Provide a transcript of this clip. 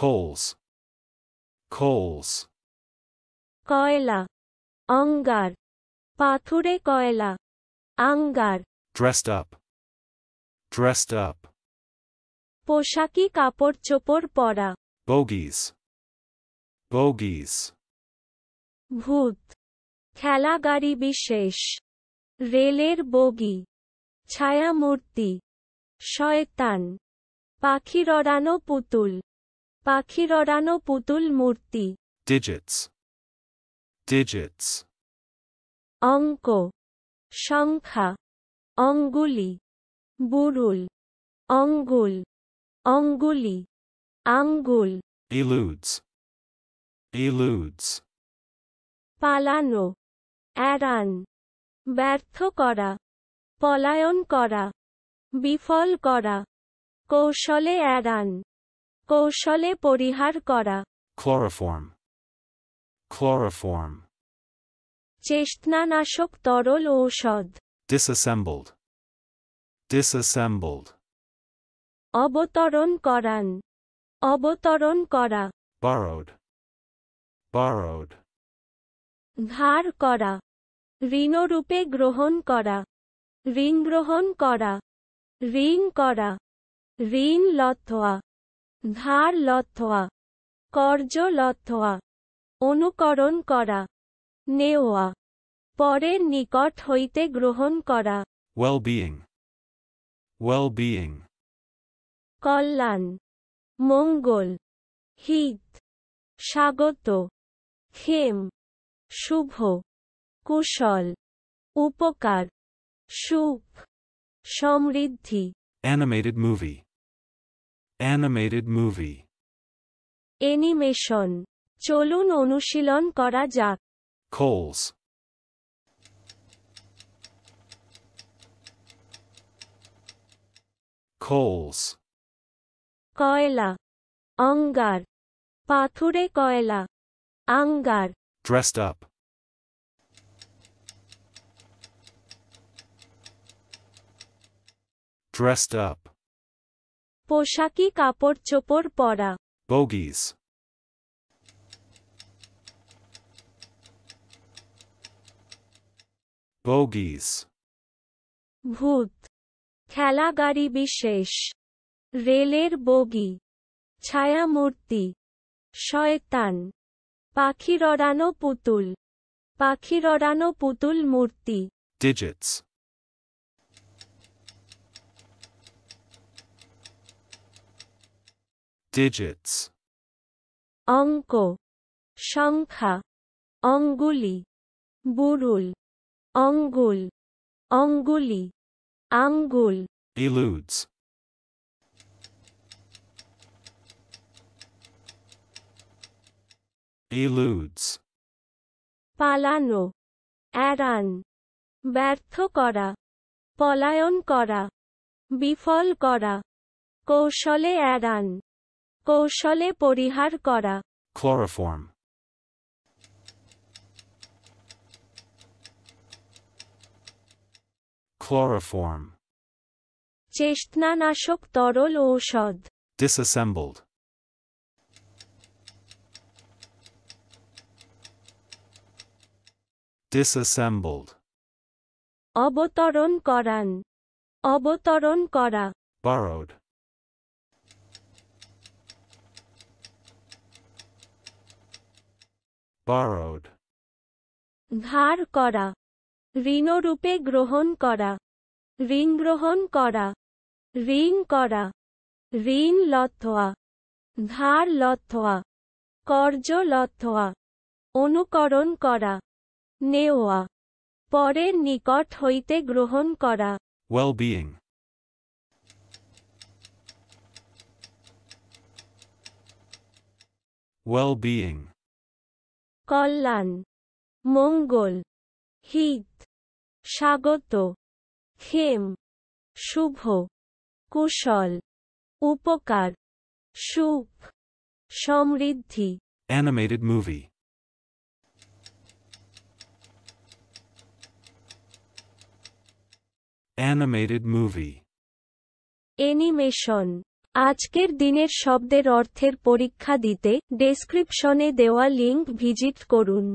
Coals. Coals. কয়লা অঙ্গার পাথুরে কয়লা আঙ্গার Dressed up. Dressed up. পোশাকি কাপড় চোপড় পরা Bogies. Bogies. ভূত খেলা গাড়ি বিশেষ রেলের বগি ছায়ামূর্তি শয়তান পাখিরড়ানো পুতুল পাখিরড়ানো পুতুল মূর্তি Digits. Digits. অঙ্ক সংখ্যা অঙ্গুলি বুরুল অঙ্গুল অঙ্গুলি আঙ্গুল Eludes. Eludes. পালানো এড়ান ব্যর্থ করা পলায়ন করা বিফল করা কৌশলে এড়ান কৌশলে পরিহার করা Chloroform. Chloroform. চেষ্টনানাশক তরল ঔষধ Disassembled. Disassembled. অবতরণ করান অবতরণ করা Borrowed. Borrowed. ধার করা ঋণরূপে গ্রহণ করা ঋণ গ্রহণ করা ঋণ করা ঋণ লব্ধয়া ধার লব্ধয়া কর্জ লব্ধয়া অনুকরণ করা নেওয়া পরের নিকট হইতে গ্রহণ করা Well-being. Well-being. কল্যাণ মঙ্গল হিত স্বাগত ক্ষেম শুভ কুশল উপকার সুখ সমৃদ্ধি Animated movie. Animated movie. Animation চলুন অনুশীলন করা যাক Coals. Coals. কয়লা অঙ্গার পাথুরে কয়লা আঙ্গার Dressed up. Dressed up. পোশাকি কাপড় চোপড় পরা Bogies. Bogies. ভূত খেলা গাড়ি বিশেষ রেলের বগি ছায়ামূর্তি শয়তান পাখিরড়ানো পুতুল পাখিরড়ানো পুতুল মূর্তি Digits. Digits. অঙ্ক সংখ্যা অঙ্গুলি বুরুল অঙ্গুল অঙ্গুলি আঙ্গুল Eludes. Eludes. পালানো এড়ান ব্যর্থ করা পলায়ন করা বিফল করা কৌশলে এড়ান কৌশলে পরিহার করা Chloroform. Chloroform. চেষ্টনানাশক তরল ঔষধ Disassembled. Disassembled. অবতরণ করান অবতরণ করা Borrowed. Borrowed. ধার করা ঋণরূপে গ্রহণ করা ঋণ গ্রহণ করা ঋণ করা ঋণ লব্ধয়া ধার লব্ধয়া কর্জ লব্ধয়া অনুকরণ করা নেওয়া পরের নিকট হইতে গ্রহণ করা Well-being. Well-being. কল্যাণ মঙ্গল হিত স্বাগত ক্ষেম শুভ কুশল উপকার সুখ সমৃদ্ধি Animated movie. Animated movie. Animation আজকের দিনের শব্দের অর্থের পরীক্ষা দিতে ডেসক্রিপশনে দেওয়া লিংক ভিজিট করুন।